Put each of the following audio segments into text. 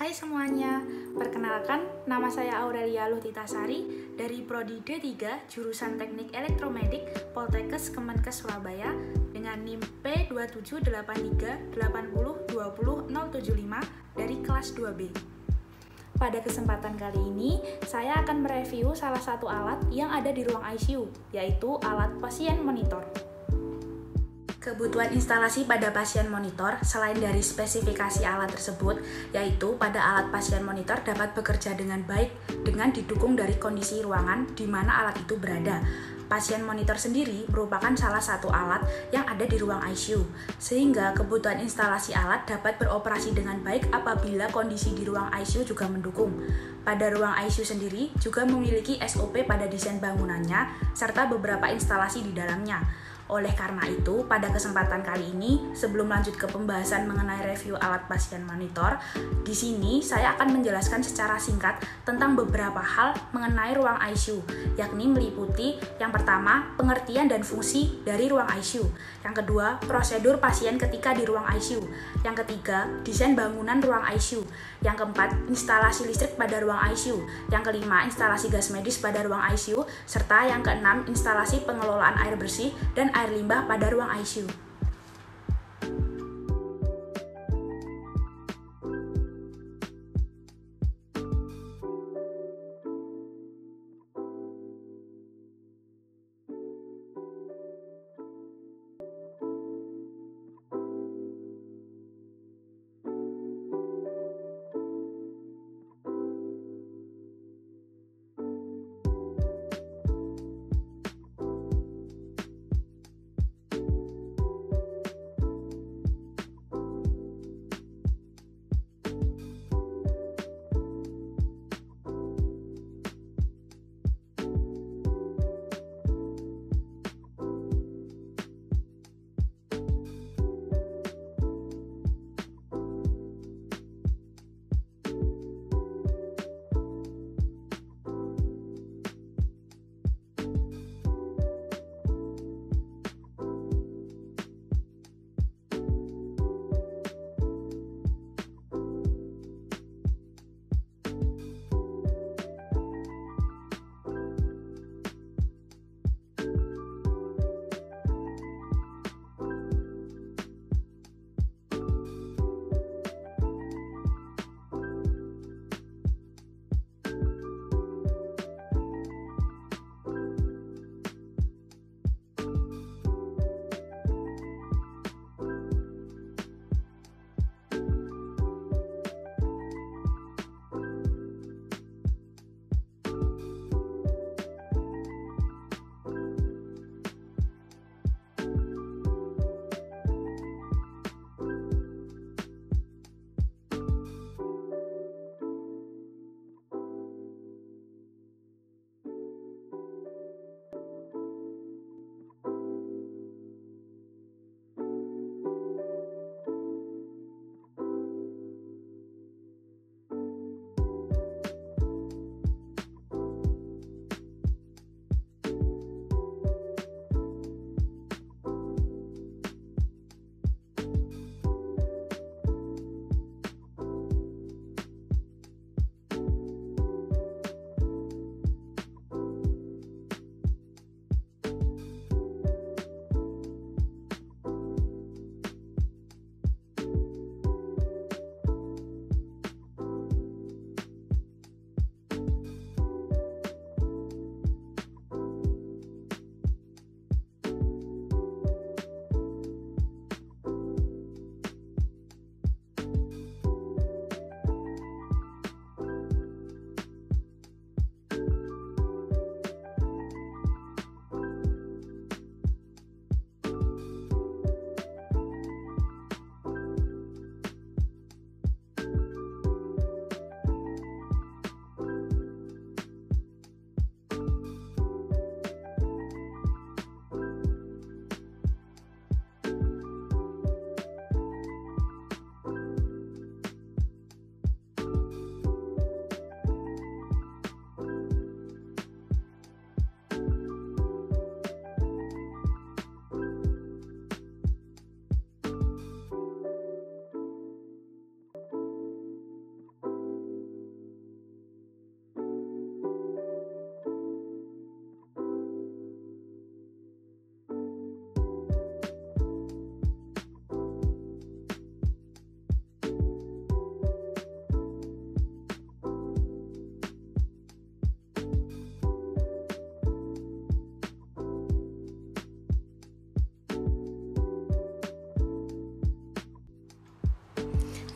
Hai semuanya, perkenalkan nama saya Aurelia Luhtitasari dari Prodi D3 jurusan Teknik Elektromedik Poltekkes Kemenkes Surabaya dengan NIM P278380200075 dari kelas 2B. Pada kesempatan kali ini, saya akan mereview salah satu alat yang ada di ruang ICU, yaitu alat pasien monitor. Kebutuhan instalasi pada pasien monitor selain dari spesifikasi alat tersebut, yaitu pada alat pasien monitor dapat bekerja dengan baik dengan didukung dari kondisi ruangan di mana alat itu berada. Pasien monitor sendiri merupakan salah satu alat yang ada di ruang ICU, sehingga kebutuhan instalasi alat dapat beroperasi dengan baik apabila kondisi di ruang ICU juga mendukung. Pada ruang ICU sendiri juga memiliki SOP pada desain bangunannya serta beberapa instalasi di dalamnya. Oleh karena itu, pada kesempatan kali ini, sebelum lanjut ke pembahasan mengenai review alat pasien monitor, di sini saya akan menjelaskan secara singkat tentang beberapa hal mengenai ruang ICU, yakni meliputi yang pertama, pengertian dan fungsi dari ruang ICU, yang kedua, prosedur pasien ketika di ruang ICU, yang ketiga, desain bangunan ruang ICU, yang keempat, instalasi listrik pada ruang ICU, yang kelima, instalasi gas medis pada ruang ICU, serta yang keenam, instalasi pengelolaan air bersih dan air limbah pada ruang ICU.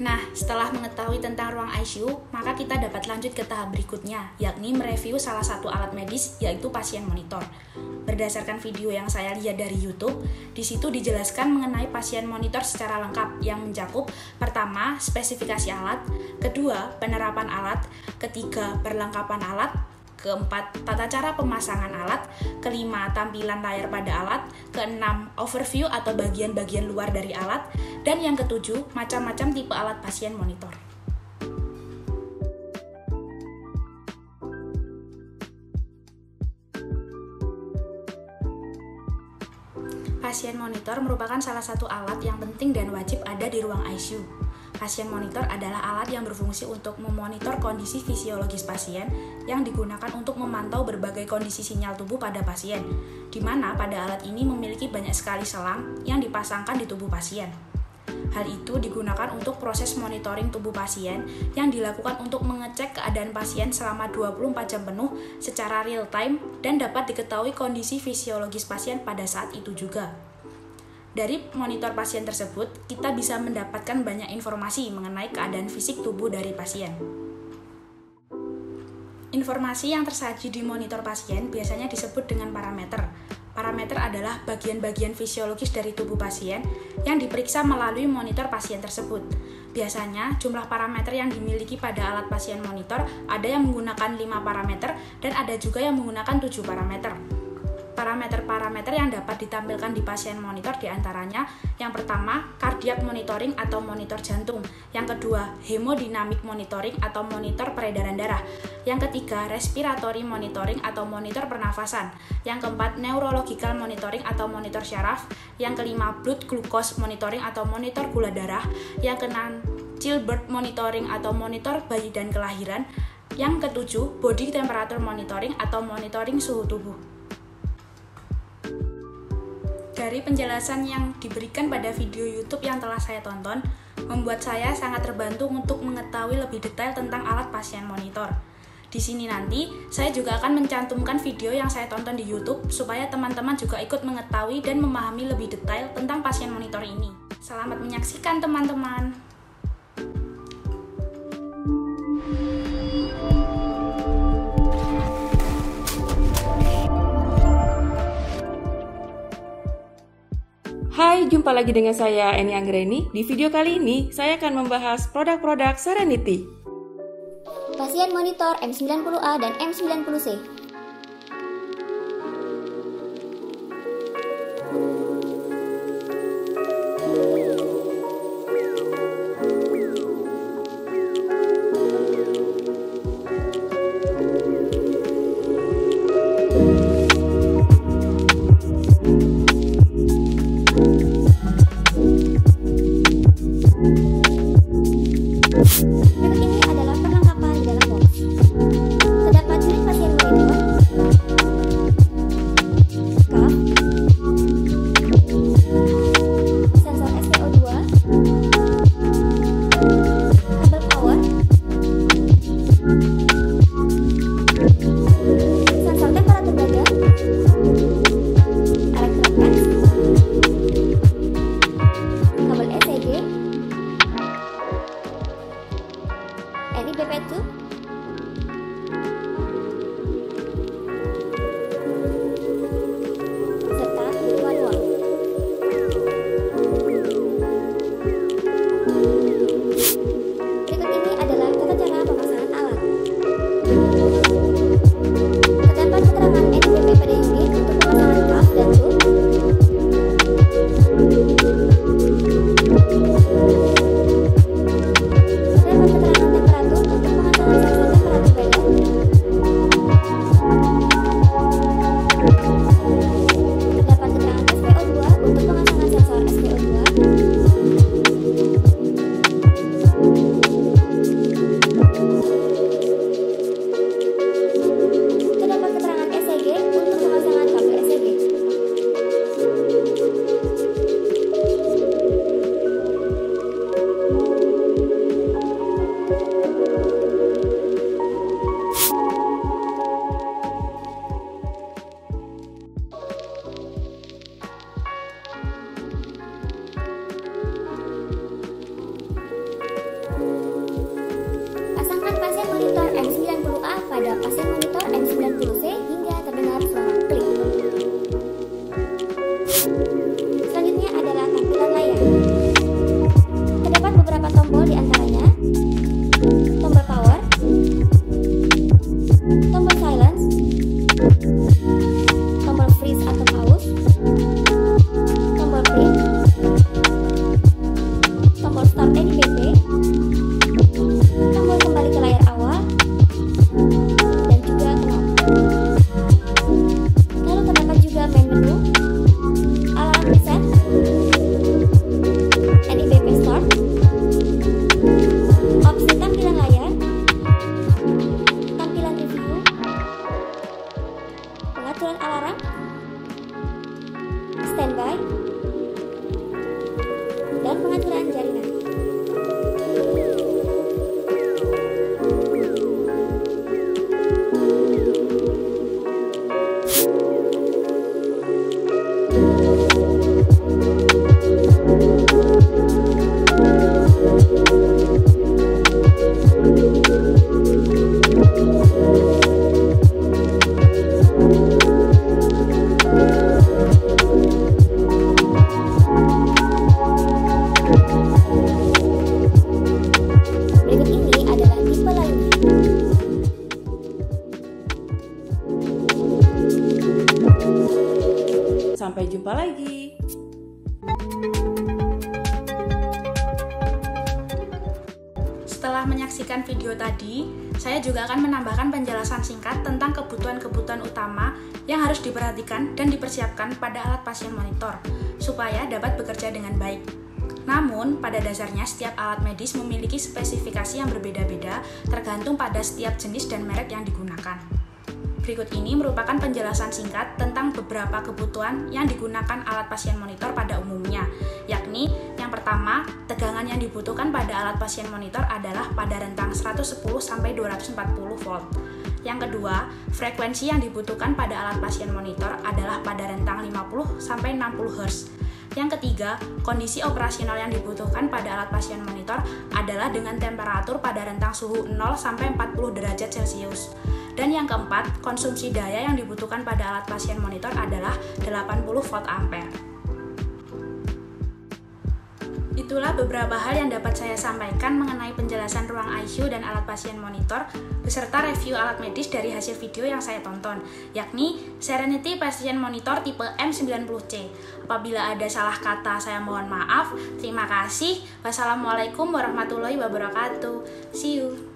Nah, setelah mengetahui tentang ruang ICU, maka kita dapat lanjut ke tahap berikutnya, yakni mereview salah satu alat medis, yaitu pasien monitor. Berdasarkan video yang saya lihat dari YouTube, di situ dijelaskan mengenai pasien monitor secara lengkap yang mencakup pertama, spesifikasi alat, kedua, penerapan alat, ketiga, perlengkapan alat, keempat, tata cara pemasangan alat, kelima, tampilan layar pada alat, keenam, overview atau bagian-bagian luar dari alat, dan yang ketujuh, macam-macam tipe alat pasien monitor. Pasien monitor merupakan salah satu alat yang penting dan wajib ada di ruang ICU. Pasien monitor adalah alat yang berfungsi untuk memonitor kondisi fisiologis pasien yang digunakan untuk memantau berbagai kondisi sinyal tubuh pada pasien, di mana pada alat ini memiliki banyak sekali selang yang dipasangkan di tubuh pasien. Hal itu digunakan untuk proses monitoring tubuh pasien yang dilakukan untuk mengecek keadaan pasien selama 24 jam penuh secara real time dan dapat diketahui kondisi fisiologis pasien pada saat itu juga. Dari monitor pasien tersebut, kita bisa mendapatkan banyak informasi mengenai keadaan fisik tubuh dari pasien. Informasi yang tersaji di monitor pasien biasanya disebut dengan parameter. Parameter adalah bagian-bagian fisiologis dari tubuh pasien yang diperiksa melalui monitor pasien tersebut. Biasanya, jumlah parameter yang dimiliki pada alat pasien monitor ada yang menggunakan 5 parameter dan ada juga yang menggunakan 7 parameter. Parameter-parameter yang dapat ditampilkan di pasien monitor diantaranya yang pertama, cardiac monitoring atau monitor jantung, yang kedua, hemodynamic monitoring atau monitor peredaran darah, yang ketiga, respiratory monitoring atau monitor pernafasan, yang keempat, neurological monitoring atau monitor syaraf, yang kelima, blood glucose monitoring atau monitor gula darah, yang keenam, childbirth monitoring atau monitor bayi dan kelahiran, yang ketujuh, body temperature monitoring atau monitoring suhu tubuh. Dari penjelasan yang diberikan pada video YouTube yang telah saya tonton, membuat saya sangat terbantu untuk mengetahui lebih detail tentang alat pasien monitor. Di sini nanti, saya juga akan mencantumkan video yang saya tonton di YouTube supaya teman-teman juga ikut mengetahui dan memahami lebih detail tentang pasien monitor ini. Selamat menyaksikan teman-teman! Hai, jumpa lagi dengan saya Eni Anggreni. Di video kali ini, saya akan membahas produk-produk Serenity. Pasien monitor M90A dan M90C. Berikut ini adalah perlengkapan di dalam box. Terdapat unit pasien monitor, tombol silence, tombol freeze atau pause, tombol print, tombol start NIBP, tombol kembali ke layar awal, dan juga knop. Lalu terdapat juga main menu, alarm reset, NIBP start, opsi tampilan layar, tampilan review, pengaturan alarm, standby, dan pengaturan jaringan. Berikut ini adalah tipe lainnya. Sampai jumpa lagi. Setelah menyaksikan video tadi, saya juga akan menambahkan penjelasan singkat tentang kebutuhan-kebutuhan utama yang harus diperhatikan dan dipersiapkan pada alat pasien monitor, supaya dapat bekerja dengan baik. Namun, pada dasarnya setiap alat medis memiliki spesifikasi yang berbeda-beda tergantung pada setiap jenis dan merek yang digunakan. Berikut ini merupakan penjelasan singkat tentang beberapa kebutuhan yang digunakan alat pasien monitor pada umumnya, yakni yang pertama, tegangan yang dibutuhkan pada alat pasien monitor adalah pada rentang 110-240 volt. Yang kedua, frekuensi yang dibutuhkan pada alat pasien monitor adalah pada rentang 50-60 Hz. Yang ketiga, kondisi operasional yang dibutuhkan pada alat pasien monitor adalah dengan temperatur pada rentang suhu 0-40 derajat Celcius. Dan yang keempat, konsumsi daya yang dibutuhkan pada alat pasien monitor adalah 80 volt ampere. Itulah beberapa hal yang dapat saya sampaikan mengenai penjelasan ruang ICU dan alat pasien monitor beserta review alat medis dari hasil video yang saya tonton, yakni Serenity Pasien Monitor tipe M90C. Apabila ada salah kata, saya mohon maaf. Terima kasih. Wassalamualaikum warahmatullahi wabarakatuh. See you.